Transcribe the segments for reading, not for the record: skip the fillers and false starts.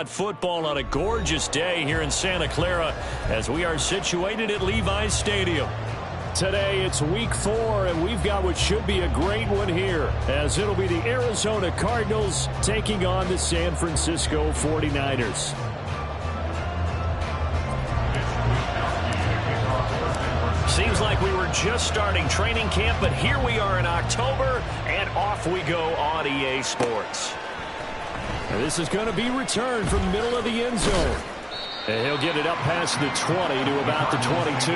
Football on a gorgeous day here in Santa Clara as we are situated at Levi's Stadium. Today it's week 4 and we've got what should be a great one here as it'll be the Arizona Cardinals taking on the San Francisco 49ers. Seems like we were just starting training camp, but here we are in October and off we go on EA Sports. And this is going to be returned from the middle of the end zone. And he'll get it up past the 20 to about the 22.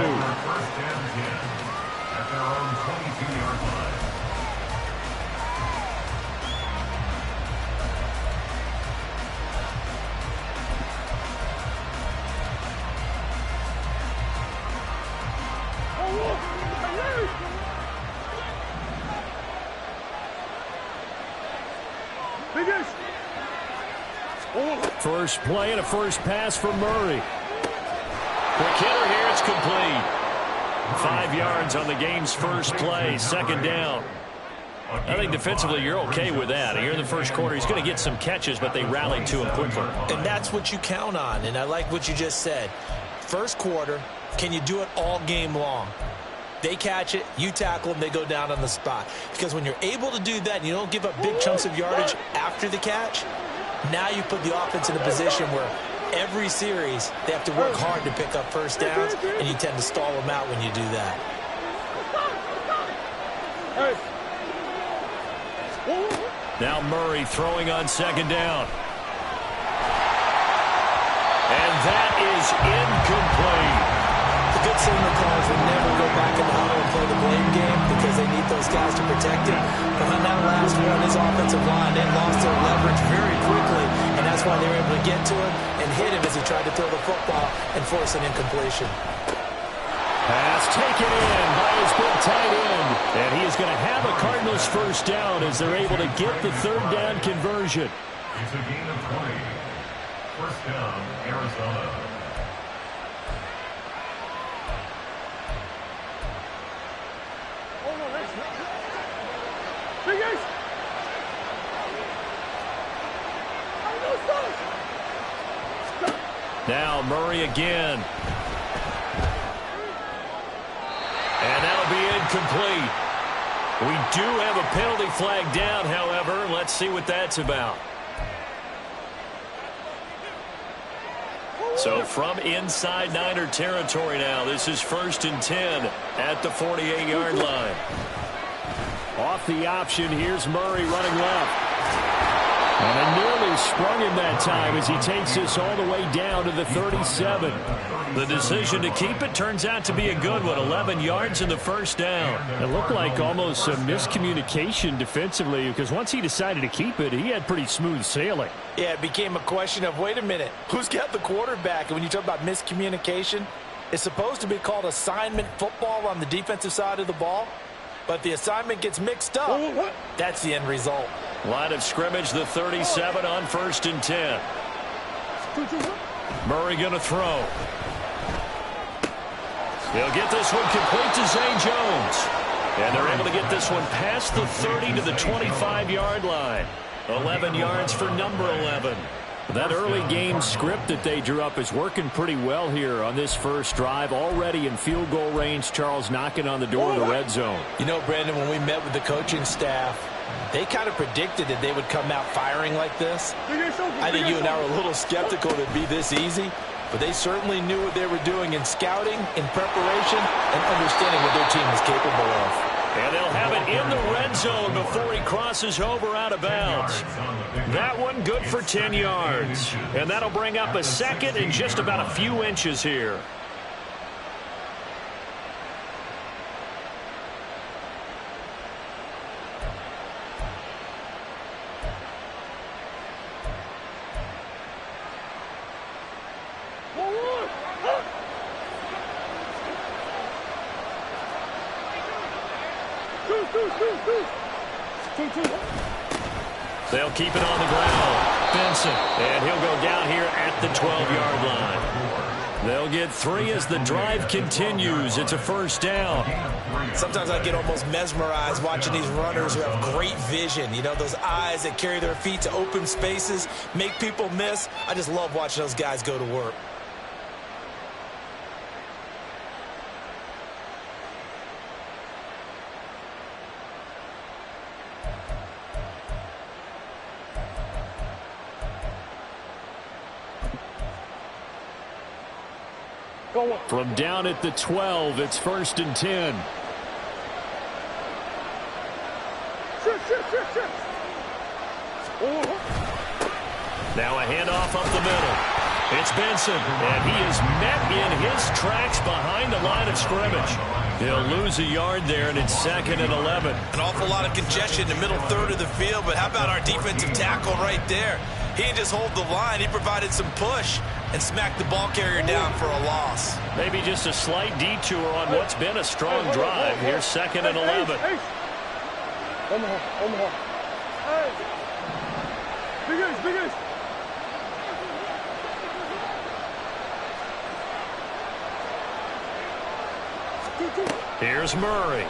First play and a first pass for Murray. Quick hitter here, it's complete. 5 yards on the game's first play, second down. I think defensively you're okay with that. Here in the first quarter, he's going to get some catches, but they rallied to him quickly. And that's what you count on, and I like what you just said. First quarter, can you do it all game long? They catch it, you tackle them, they go down on the spot. Because when you're able to do that and you don't give up big chunks of yardage after the catch, now you put the offense in a position where every series they have to work hard to pick up first downs, and you tend to stall them out when you do that. Now Murray throwing on second down. And that is incomplete. The good signal calls will never go back in the huddle and play the blame game because they need those guys to protect him. But on that last one, his offensive line, they lost their leverage very quickly, and that's why they were able to get to him and hit him as he tried to throw the football and force an incompletion. Pass taken in by his big tight end. And he is going to have a Cardinals first down as they're able to get the third down conversion. It's a gain of 20. First down, Arizona. Now Murray again. And that'll be incomplete. We do have a penalty flag down, however. Let's see what that's about. So from inside Niner territory now, this is 1st and 10 at the 48-yard line. Off the option, here's Murray running left. And they nearly sprung him that time as he takes this all the way down to the 37. The decision to keep it turns out to be a good one. 11 yards in the first down. It looked like almost a miscommunication defensively because once he decided to keep it, he had pretty smooth sailing. Yeah, it became a question of, wait a minute, who's got the quarterback? And when you talk about miscommunication, it's supposed to be called assignment football on the defensive side of the ball. But the assignment gets mixed up. That's the end result. Line of scrimmage, the 37 on 1st and 10. Murray going to throw. He'll get this one complete to Zay Jones. And they're able to get this one past the 30 to the 25-yard line. 11 yards for number 11. That early game script that they drew up is working pretty well here on this first drive. Already in field goal range, Charles knocking on the door of the red zone. You know, Brandon, when we met with the coaching staff, they kind of predicted that they would come out firing like this. I think you and I were a little skeptical that it'd be this easy, but they certainly knew what they were doing in scouting, in preparation, and understanding what their team was capable of. And they'll have it in the red zone before he crosses over out of bounds. That one good for 10 yards. And that'll bring up a second and just about a few inches here. They'll keep it on the ground. Benson, and he'll go down here at the 12-yard line. They'll get 3 as the drive continues. It's a first down. Sometimes I get almost mesmerized watching these runners who have great vision. You know, those eyes that carry their feet to open spaces, make people miss. I just love watching those guys go to work. From down at the 12, it's 1st and 10. Now a handoff up the middle. It's Benson, and he is met in his tracks behind the line of scrimmage. He'll lose a yard there, and it's 2nd and 11. An awful lot of congestion in the middle third of the field, but how about our defensive tackle right there? He didn't just hold the line, he provided some push and smacked the ball carrier down for a loss. Maybe just a slight detour on what's been a strong drive. Here's 2nd and 11. Here's Murray.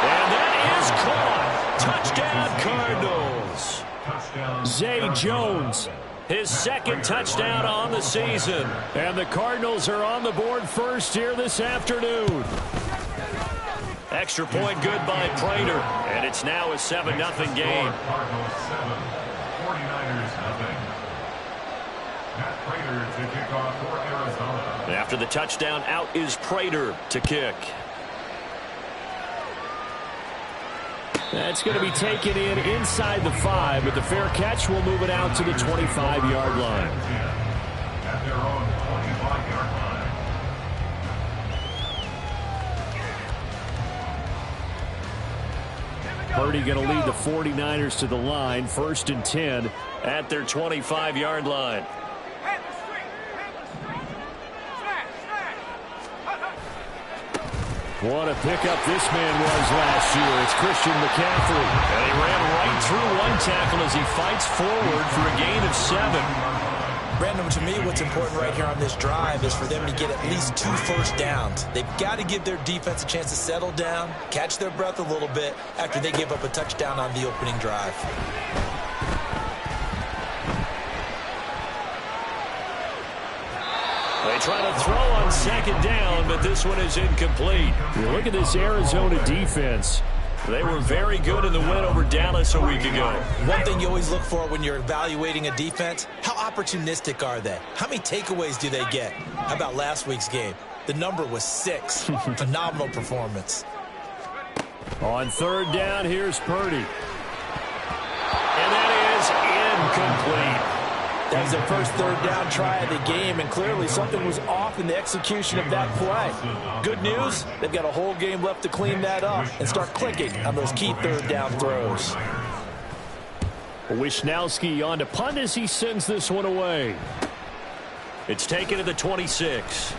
And that is caught. Touchdown, Cardinals. Zay Jones, his 2nd touchdown on the season. And the Cardinals are on the board first here this afternoon. Extra point good by Prater. And it's now a 7-0 game. Cardinals 7, 49ers nothing. Matt Prater to kick off for Arizona. After the touchdown, out is Prater to kick. That's going to be taken in inside the 5, but the fair catch will move it out to the 25-yard line. At their own 25-yard line. Purdy going to lead the 49ers to the line, 1st and 10 at their 25-yard line. What a pickup this man was last year. It's Christian McCaffrey. And he ran right through one tackle as he fights forward for a gain of 7. Brandon, to me, what's important right here on this drive is for them to get at least 2 first downs. They've got to give their defense a chance to settle down, catch their breath a little bit after they give up a touchdown on the opening drive. They try to throw on 2nd down, but this one is incomplete. You look at this Arizona defense. They were very good in the win over Dallas a week ago. One thing you always look for when you're evaluating a defense, how opportunistic are they? How many takeaways do they get? How about last week's game? The number was 6. Phenomenal performance. On 3rd down, here's Purdy. And that is incomplete. That was their first 3rd down try of the game, and clearly something was off in the execution of that play. Good news, they've got a whole game left to clean that up and start clicking on those key 3rd down throws. Wisnowski on to punt as he sends this one away. It's taken to the 26.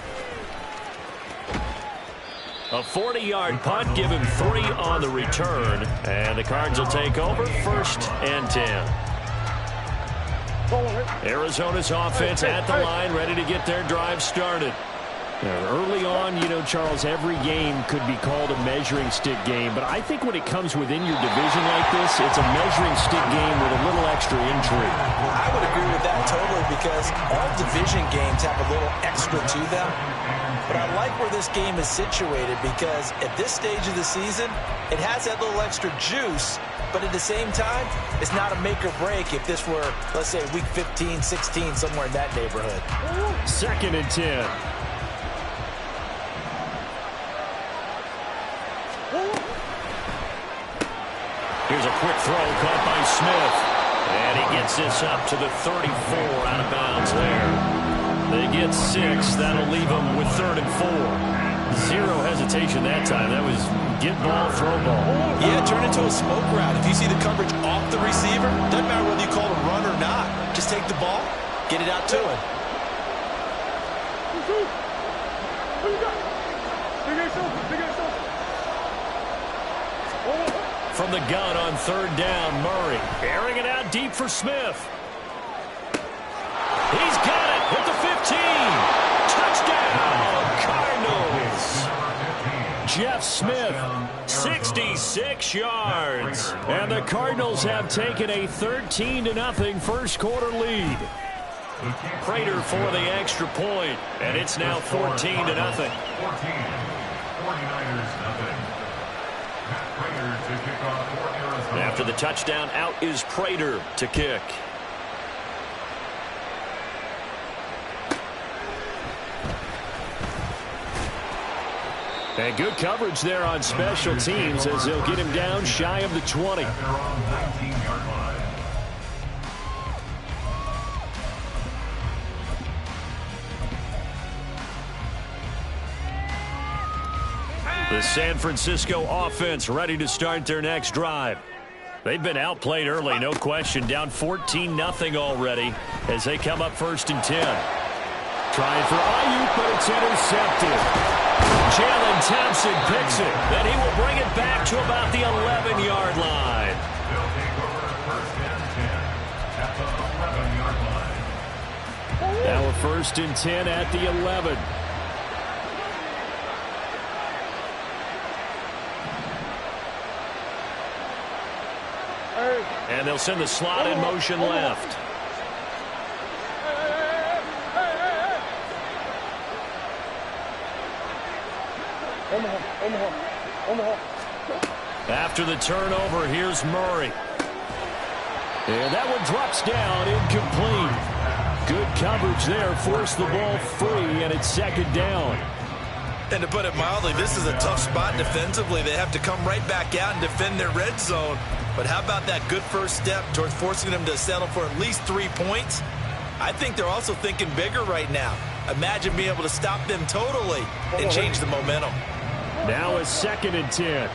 A 40-yard punt, given 3 on the return, and the Cards will take over 1st and 10. Arizona's offense at the line, ready to get their drive started. Early on, you know, Charles, every game could be called a measuring stick game, but I think when it comes within your division like this, it's a measuring stick game with a little extra intrigue. I would agree with that totally, because all division games have a little extra to them. But I like where this game is situated, because at this stage of the season, it has that little extra juice, but at the same time, it's not a make or break if this were, let's say, week 15, 16, somewhere in that neighborhood. 2nd and 10. Here's a quick throw caught by Smith. And he gets this up to the 34, out of bounds there. They get 6. That'll leave them with 3rd and 4. Zero hesitation that time. That was get ball, throw ball. Yeah, turn into a smoke route. If you see the coverage off the receiver, doesn't matter whether you call it a run or not. Just take the ball, get it out to him. From the gun on 3rd down, Murray airing it out deep for Smith. He's got it at the 15. Touchdown, Cardinals. Jeff Smith, 66 yards. And the Cardinals have taken a 13-0 first quarter lead. Prater for the extra point, and it's now 14-0. 49ers nothing. Matt Prater to kick off for Arizona. After the touchdown, out is Prater to kick. And good coverage there on special teams as they'll get him down shy of the 20. At their own 19-yard line. The San Francisco offense ready to start their next drive. They've been outplayed early, no question. Down 14-0 already as they come up 1st and 10. Trying for Ayuk, but it's intercepted. Jalen Thompson picks it. Then he will bring it back to about the 11-yard line. They'll take over 1st and 10 at the 11-yard line. Now a 1st and 10 at the 11. And they'll send the slot in motion left. After the turnover, here's Murray. And that one drops down, incomplete. Good coverage there, forced the ball free, and it's 2nd down. And to put it mildly, this is a tough spot defensively. They have to come right back out and defend their red zone. But how about that good first step towards forcing them to settle for at least 3 points? I think they're also thinking bigger right now. Imagine being able to stop them totally and change the momentum. Now a 2nd and 10.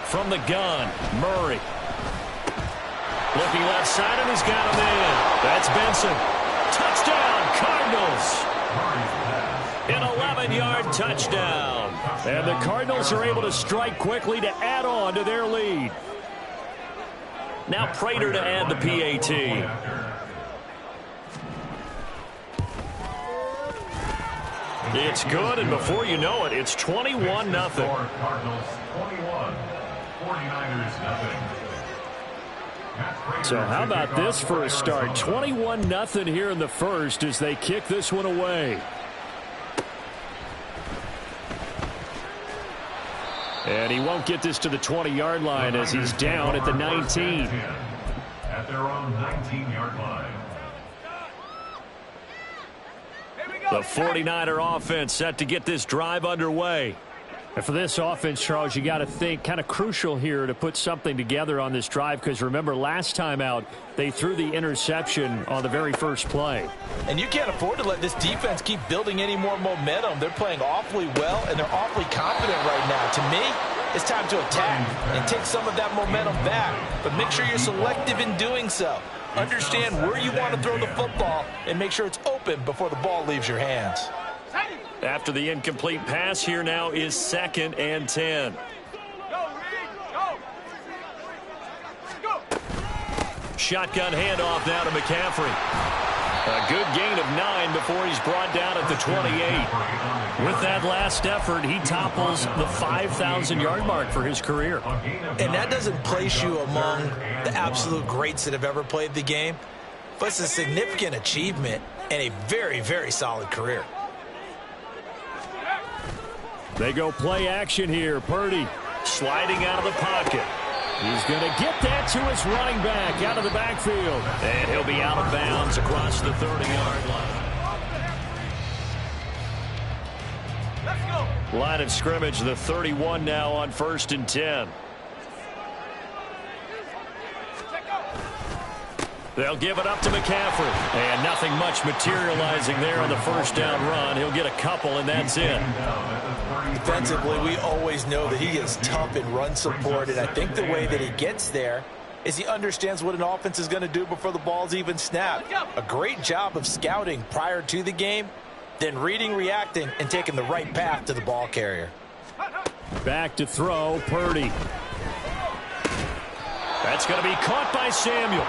From the gun, Murray. Looking left side, and he's got him in. That's Benson. Touchdown, Cardinals. An 11-yard touchdown. And the Cardinals are able to strike quickly to add on to their lead. Now Prater to add the PAT. It's good, and before you know it, it's 21-0. Cardinals 21, 49ers nothing. So how about this for a start? 21-0 here in the first as they kick this one away. And he won't get this to the 20-yard line as he's down at the 19. At their own 19-yard line. The 49er offense set to get this drive underway. And for this offense, Charles, you got to think kind of crucial here to put something together on this drive, because remember last time out they threw the interception on the very first play. And you can't afford to let this defense keep building any more momentum. They're playing awfully well, and they're awfully confident right now. To me, it's time to attack and take some of that momentum back. But make sure you're selective in doing so. Understand where you want to throw the football and make sure it's open before the ball leaves your hands. After the incomplete pass, here now is 2nd and 10. Shotgun handoff now to McCaffrey. A good gain of 9 before he's brought down at the 28. With that last effort, he topples the 5,000-yard mark for his career. And that doesn't place you among the absolute greats that have ever played the game, but it's a significant achievement and a very, very solid career. They go play action here. Purdy sliding out of the pocket. He's going to get that to his running back out of the backfield. And he'll be out of bounds across the 30-yard line. Line of scrimmage, the 31 now on 1st and 10. They'll give it up to McCaffrey. And nothing much materializing there on the first down run. He'll get a couple, and that's it. Defensively, we always know that he is tough in run support, and I think the way that he gets there is he understands what an offense is going to do before the ball's even snapped. A great job of scouting prior to the game, then reading, reacting, and taking the right path to the ball carrier. Back to throw, Purdy. That's going to be caught by Samuel.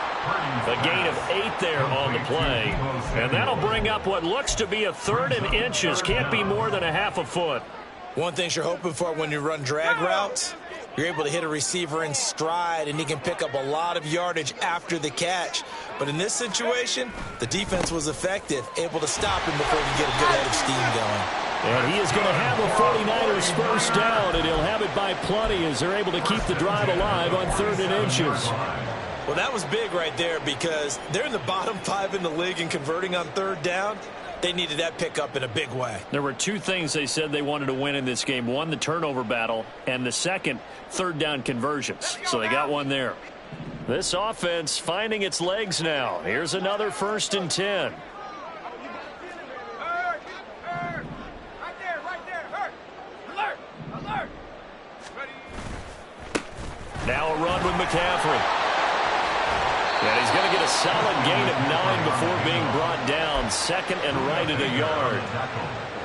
A gain of 8 there on the play. And that'll bring up what looks to be a 3rd and inches. Can't be more than a half a foot. One thing you're hoping for when you run drag routes, you're able to hit a receiver in stride, and he can pick up a lot of yardage after the catch. But in this situation, the defense was effective, able to stop him before he could get a good head of steam going. And he is going to have a 49ers first down, and he'll have it by plenty as they're able to keep the drive alive on 3rd and inches. Well, that was big right there because they're in the bottom 5 in the league in converting on 3rd down. They needed that pickup in a big way. There were 2 things they said they wanted to win in this game. One, the turnover battle, and the second, 3rd down conversions. So they got one there. This offense finding its legs now. Here's another 1st and 10. Now a run with McCaffrey. And he's going to get a solid gain of 9 before being brought down. 2nd and right at a yard.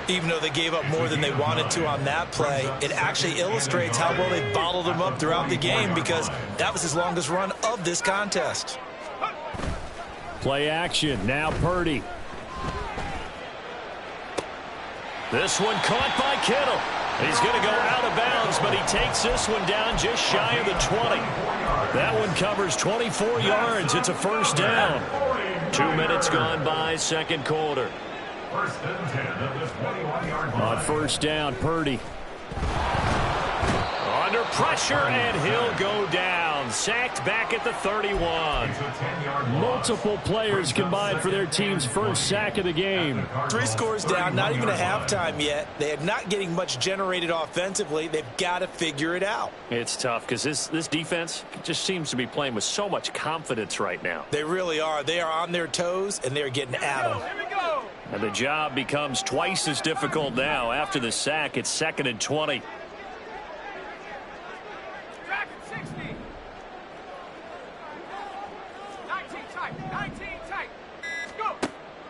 Even though they gave up more than they wanted to on that play, it actually illustrates how well they bottled him up throughout the game because that was his longest run of this contest. Play action. Now Purdy. This one caught by Kittle. He's going to go out of bounds, but he takes this one down just shy of the 20. That one covers 24 yards. It's a first down. 2 minutes gone by, 2nd quarter. 1st and 10 of the 21-yard line. On first down, Purdy. Under pressure, and he'll go down. Sacked back at the 31. Multiple players combined for their team's first sack of the game. 3 scores down, not even a halftime yet. They are not getting much generated offensively. They've got to figure it out. It's tough because this defense just seems to be playing with so much confidence right now. They really are. They are on their toes, and they're getting at them. And the job becomes twice as difficult now. After the sack, it's 2nd and 20.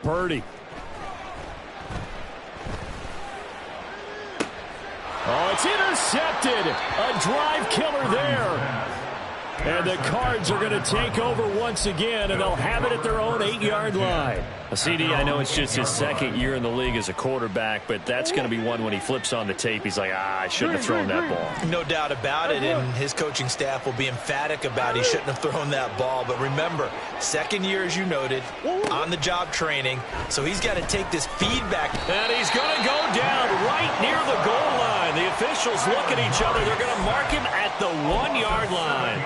Purdy. Oh, it's intercepted. A drive killer there. And the Cards are going to take over once again, and they'll have it at their own 8-yard line. A CD, I know it's just his 2nd year in the league as a quarterback, but that's going to be one when he flips on the tape. He's like, I shouldn't have thrown that ball. No doubt about it, and his coaching staff will be emphatic about he shouldn't have thrown that ball. But remember, 2nd year, as you noted, on-the-job training, so he's got to take this feedback. And he's going to go down right near the goal line. The officials look at each other. They're going to mark him at the 1-yard line.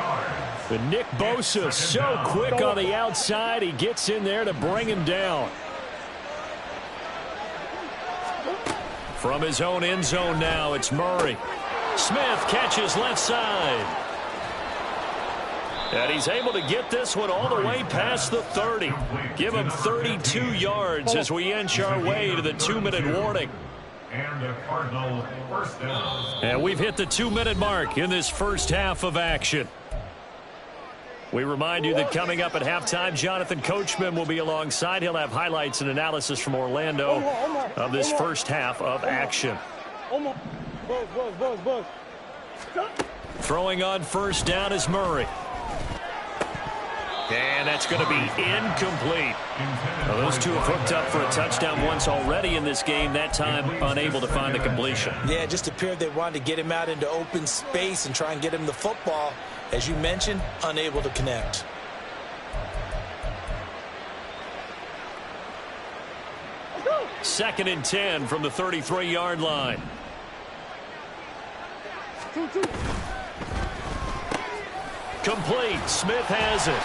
But Nick Bosa so quick on the outside. He gets in there to bring him down. From his own end zone now, it's Murray. Smith catches left side. And he's able to get this one all the way past the 30. Give him 32 yards as we inch our way to the 2-minute warning. And a Cardinal first down. And we've hit the 2-minute mark in this first half of action. We remind you that coming up at halftime, Jonathan Coachman will be alongside. He'll have highlights and analysis from Orlando of this first half of action. Throwing on first down is Murray. And that's going to be incomplete. Now, those two have hooked up for a touchdown once already in this game, that time unable to find the completion. Yeah, it just appeared they wanted to get him out into open space and try and get him the football. As you mentioned, unable to connect. Second and 10 from the 33-yard line. Complete. Smith has it.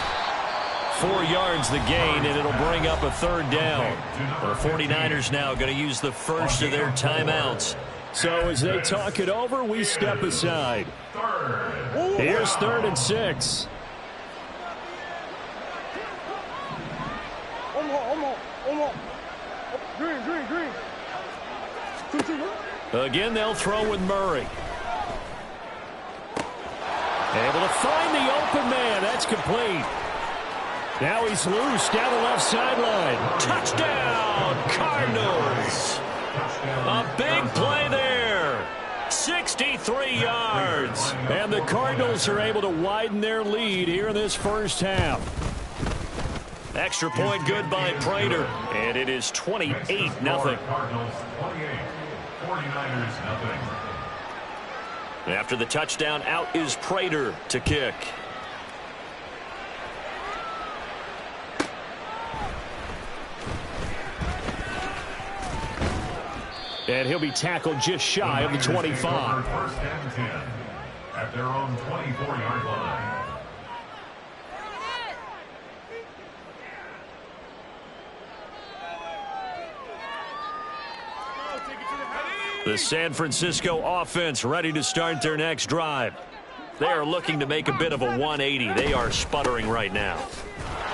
4 yards the gain, and it'll bring up a third down. The 49ers now going to use the first of their timeouts. So as they talk it over, we step aside. Here's 3rd and 6. Again, they'll throw with Murray. Able to find the open man. That's complete. Now he's loose down the left sideline. Touchdown, Cardinals. A big play there. 6 63 yards. And the Cardinals are able to widen their lead here in this first half. Extra point good by Prater. And it is 28-0. Cardinals 28, 49ers 0. After the touchdown, out is Prater to kick. And he'll be tackled just shy of the 25. First and 10 at their own 24-yard line. The San Francisco offense ready to start their next drive. They are looking to make a bit of a 180. They are sputtering right now.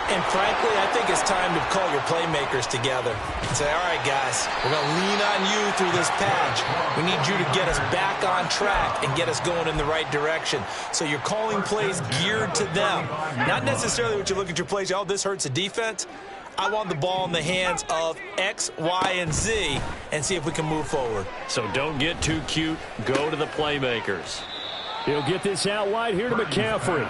And frankly, I think it's time to call your playmakers together and say, all right, guys, we're going to lean on you through this patch. We need you to get us back on track and get us going in the right direction. So you're calling plays geared to them. Not necessarily what you look at your plays, oh, this hurts the defense. I want the ball in the hands of X, Y, and Z and see if we can move forward. So don't get too cute. Go to the playmakers. He'll get this out wide here to McCaffrey.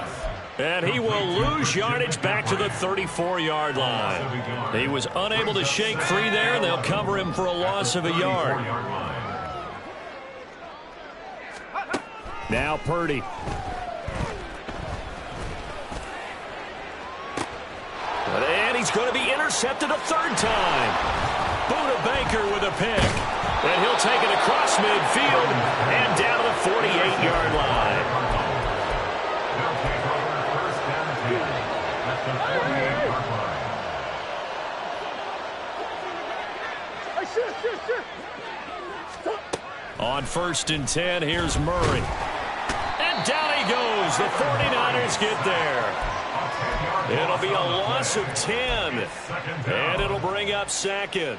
And he will lose yardage back to the 34-yard line. He was unable to shake free there, and they'll cover him for a loss of a yard. Now Purdy. And he's going to be intercepted a third time. Buda Baker with a pick. And he'll take it across midfield and down to the 48-yard line. On 1st and 10, here's Murray. And down he goes. The 49ers get there. It'll be a loss of 10. And it'll bring up second.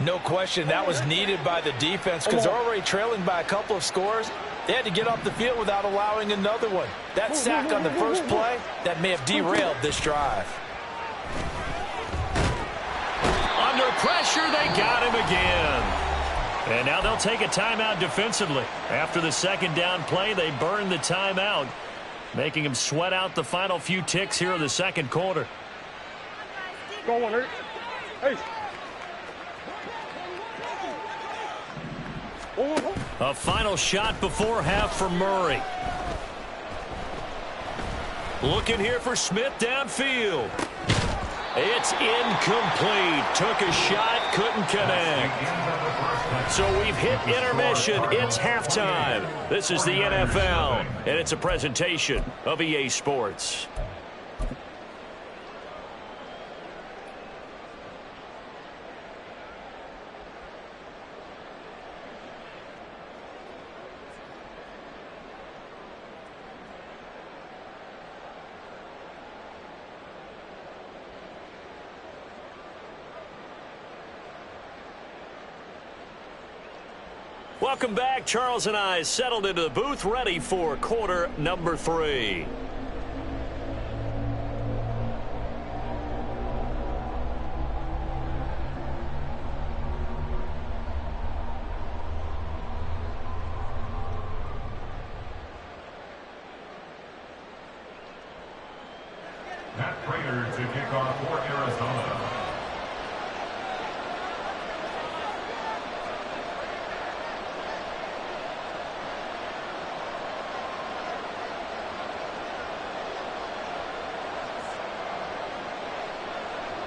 No question, that was needed by the defense because they're already trailing by a couple of scores. They had to get off the field without allowing another one. That sack on the first play, that may have derailed this drive. Under pressure, they got him again. And now they'll take a timeout defensively. After the second down play, they burn the timeout, making him sweat out the final few ticks here in the second quarter. Go on, hey. A final shot before half for Murray. Looking here for Smith downfield. It's incomplete. Took a shot, couldn't connect. So we've hit intermission. It's halftime. This is the NFL, and it's a presentation of EA Sports. Welcome back. Charles and I settled into the booth, ready for quarter number 3. Matt Prater to kick off for Arizona.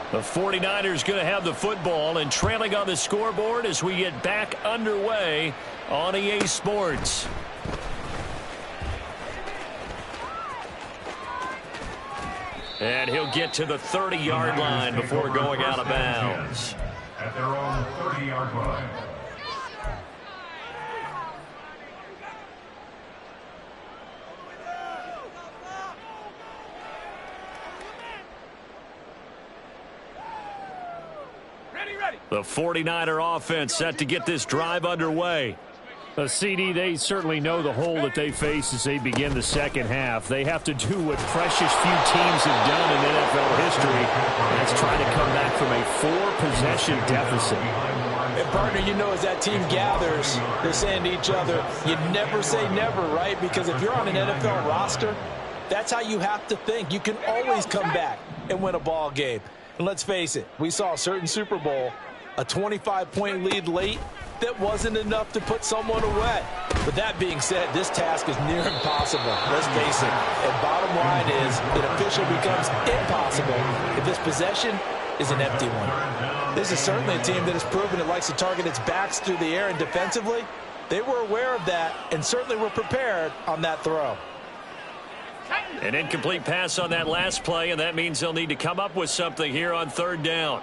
The 49ers going to have the football and trailing on the scoreboard as we get back underway on EA Sports. And he'll get to the 30-yard line before going out of bounds. At their own 30-yard line. The 49er offense set to get this drive underway. CD, they certainly know the hole that they face as they begin the second half. They have to do what precious few teams have done in NFL history, and that's try to come back from a 4-possession deficit. And partner, you know, as that team gathers, they're saying to each other, you never say never, right? Because if you're on an NFL roster, that's how you have to think. You can always come back and win a ball game. And let's face it, we saw a certain Super Bowl, a 25-point lead late, that wasn't enough to put someone away. But that being said, this task is near impossible. Let's face it. And bottom line is, it officially becomes impossible if this possession is an empty one. This is certainly a team that has proven it likes to target its backs through the air, and defensively, they were aware of that and certainly were prepared on that throw. An incomplete pass on that last play, and that means they'll need to come up with something here on third down.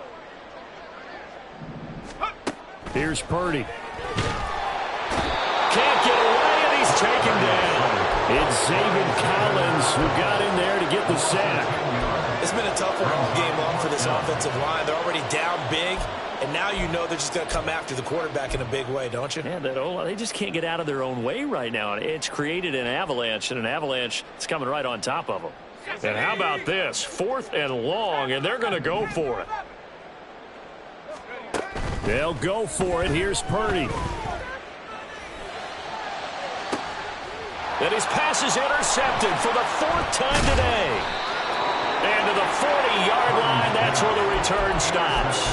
Here's Purdy. Can't get away, and he's taken down. It's Zaven Collins who got in there to get the sack. It's been a tough one all game long for this offensive line. They're already down big, and now you know they're just going to come after the quarterback in a big way, don't you? Yeah, they just can't get out of their own way right now. It's created an avalanche, and an avalanche is coming right on top of them. And how about this? 4th and long, and they're going to go for it. They'll go for it. Here's Purdy. And his pass is intercepted for the 4th time today. And to the 40-yard line, that's where the return stops.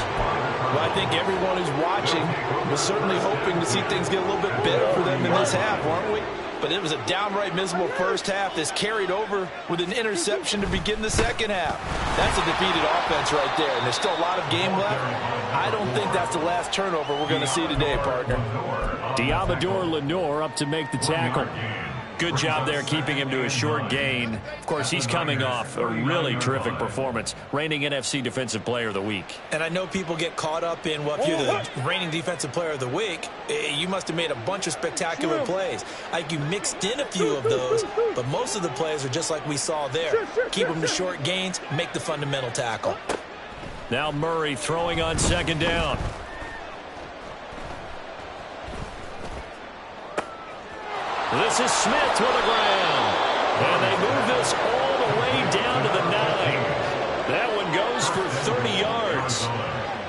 Well, I think everyone who's watching was certainly hoping to see things get a little bit better for them in this half, weren't we? But it was a downright miserable first half that's carried over with an interception to begin the second half. That's a defeated offense right there, and there's still a lot of game left. I don't think that's the last turnover we're going to see today, partner. Diamador Lenore up to make the tackle. Good job there keeping him to a short gain. Of course, he's coming off a really terrific performance, reigning NFC Defensive Player of the Week. And I know people get caught up in, well, if you're the reigning Defensive Player of the Week, you must have made a bunch of spectacular plays. I think you mixed in a few of those, but most of the plays are just like we saw there. Keep them to short gains, make the fundamental tackle. Now Murray throwing on second down. This is Smith to the ground. And they move this all the way down to the 9. That one goes for 30 yards.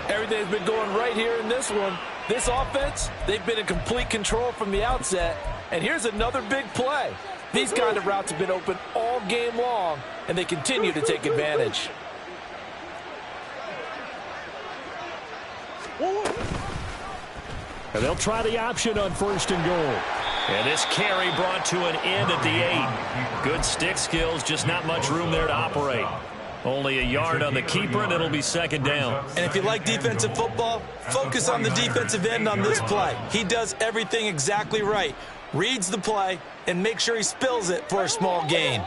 Everything's been going right here in this one. This offense, they've been in complete control from the outset. And here's another big play. These kind of routes have been open all game long, and they continue to take advantage. And they'll try the option on 1st and goal. And this carry brought to an end at the 8. Good stick skills, just not much room there to operate. Only a yard on the keeper, and it'll be second down. And if you like defensive football, focus on the defensive end on this play. He does everything exactly right. Reads the play and makes sure he spills it for a small gain.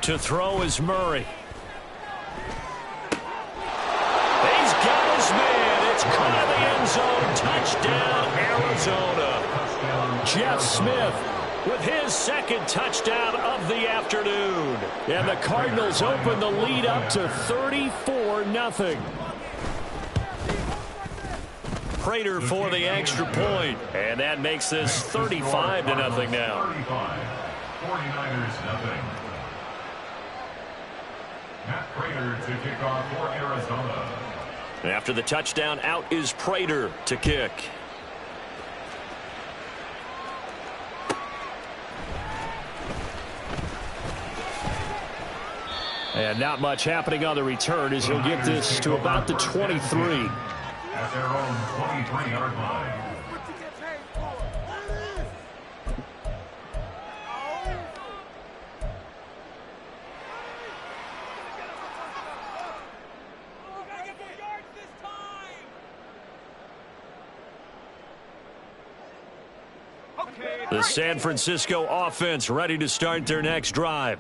To throw is Murray. He's got his man. It's caught in the end zone. Touchdown, Arizona. Jeff Smith with his second touchdown of the afternoon. And the Cardinals open the lead up to 34-0. Prater for the extra point. And that makes this 35-0 now. 49ers nothing. Matt Prater to kick off for Arizona. After the touchdown, out is Prater to kick. And not much happening on the return as he'll get this to about the 23. At their own 23-yard line. The San Francisco offense ready to start their next drive.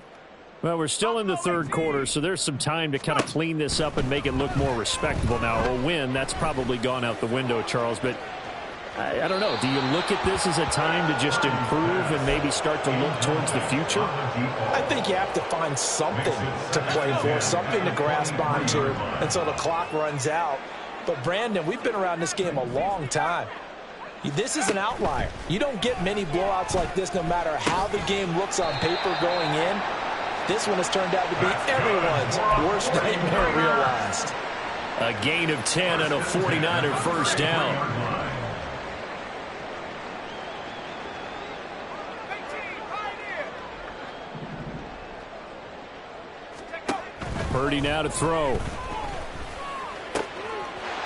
Well, we're still in the third quarter, so there's some time to kind of clean this up and make it look more respectable. Now, a win, that's probably gone out the window, Charles, but I don't know. Do you look at this as a time to just improve and maybe start to look towards the future? I think you have to find something to play for, something to grasp onto until the clock runs out. But, Brandon, we've been around this game a long time. This is an outlier. You don't get many blowouts like this no matter how the game looks on paper going in. This one has turned out to be everyone's worst nightmare realized. A gain of 10 and a 49er first down. Purdy now to throw.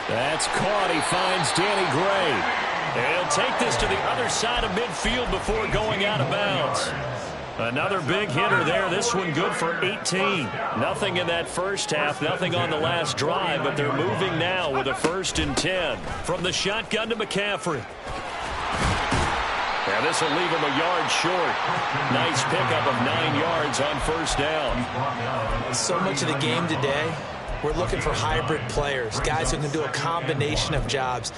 That's caught. He finds Danny Gray. And he'll take this to the other side of midfield before going out of bounds. Another big hitter there. This one good for 18. Nothing in that first half, nothing on the last drive, but they're moving now with a 1st and 10. From the shotgun to McCaffrey. And this will leave him a yard short. Nice pickup of 9 yards on first down. So much of the game today, we're looking for hybrid players, guys who can do a combination of jobs.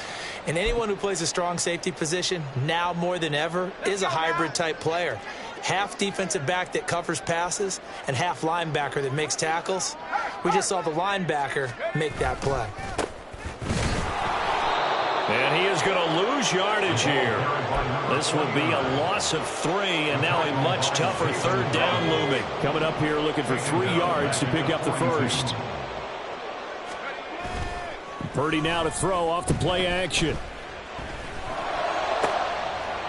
And anyone who plays a strong safety position, now more than ever, is a hybrid type player. Half defensive back that covers passes and half linebacker that makes tackles. We just saw the linebacker make that play. And he is going to lose yardage here. This will be a loss of 3, and now a much tougher 3rd down looming. Coming up here looking for 3 yards to pick up the first. Purdy now to throw off the play action.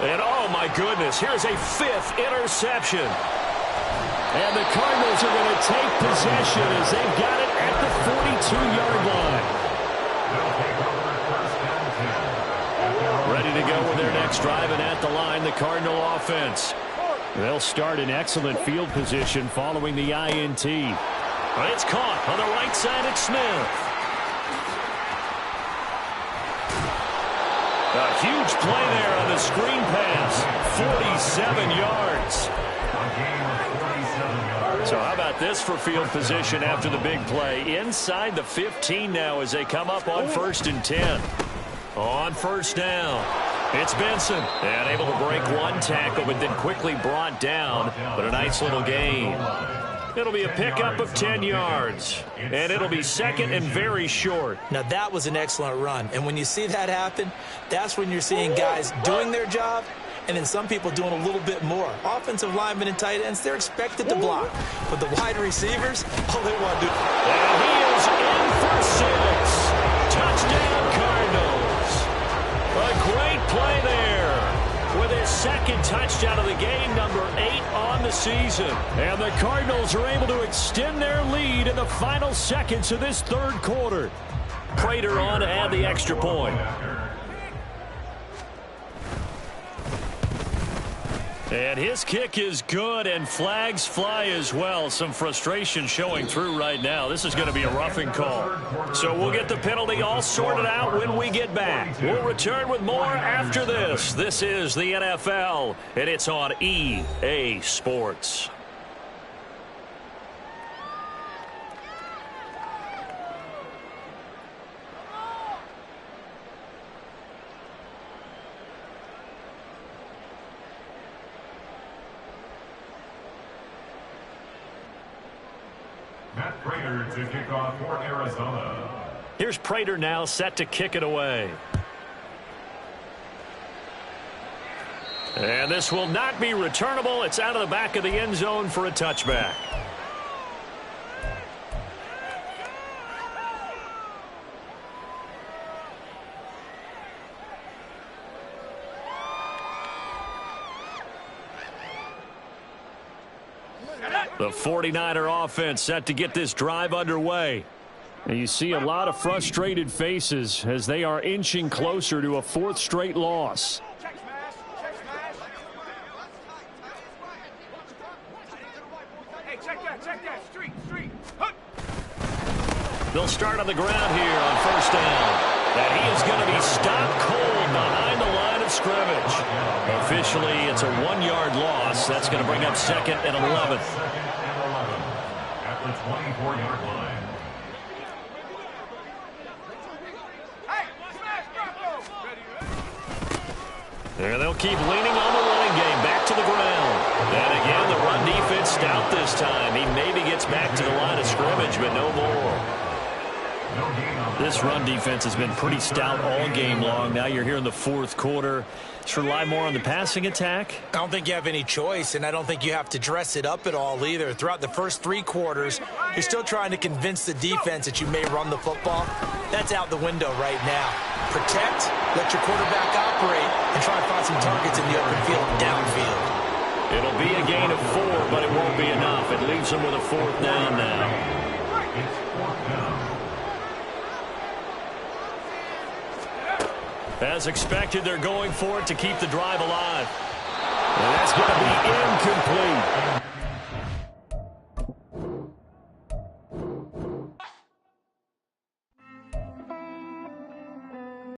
And oh my goodness, here's a 5th interception. And the Cardinals are going to take possession as they've got it at the 42-yard line. Ready to go with their next drive, and at the line, the Cardinal offense. They'll start in excellent field position following the INT. It's caught on the right side at Smith. A huge play there on the screen pass. 47 yards. So how about this for field position after the big play? Inside the 15 now as they come up on 1st and 10. On first down, it's Benson. And able to break one tackle, but then quickly brought down. But a nice little gain. It'll be a pickup of 10 yards. And it'll be 2nd and very short. Now, that was an excellent run. And when you see that happen, that's when you're seeing guys doing their job and then some people doing a little bit more. Offensive linemen and tight ends, they're expected to block. But the wide receivers, all they want to do. And he is in for 6. Touchdown, Cardinals. A great play there with his 2nd touchdown of the game, number 8 on the season. And the Cardinals are able to extend their lead in the final seconds of this 3rd quarter. Prater on to add the extra point. And his kick is good, and flags fly as well. Some frustration showing through right now. This is going to be a roughing call. So we'll get the penalty all sorted out when we get back. We'll return with more after this. This is the NFL, and it's on EA Sports. Prater to kick off for Arizona. Here's Prater now set to kick it away. And this will not be returnable. It's out of the back of the end zone for a touchback. The 49er offense set to get this drive underway. And you see a lot of frustrated faces as they are inching closer to a 4th straight loss. They'll start on the ground here on first down. And he is going to be stopped cold behind the line of scrimmage. Officially, it's a 1-yard loss. That's going to bring up 2nd and 11. At the 24-yard line. And they'll keep leaning on the running game. Back to the ground. And again, the run defense stout this time. He maybe gets back to the line of scrimmage, but no more. No gain on This run defense has been pretty stout all game long. Now you're here in the fourth quarter. Just rely more on the passing attack. I don't think you have any choice, and I don't think you have to dress it up at all either. Throughout the first 3 quarters, you're still trying to convince the defense that you may run the football. That's out the window right now. Protect, let your quarterback operate, and try and find some targets in the open field downfield. It'll be a gain of 4, but it won't be enough. It leaves them with a 4th down now. It's 4th down. As expected, they're going for it to keep the drive alive. And that's going to be incomplete.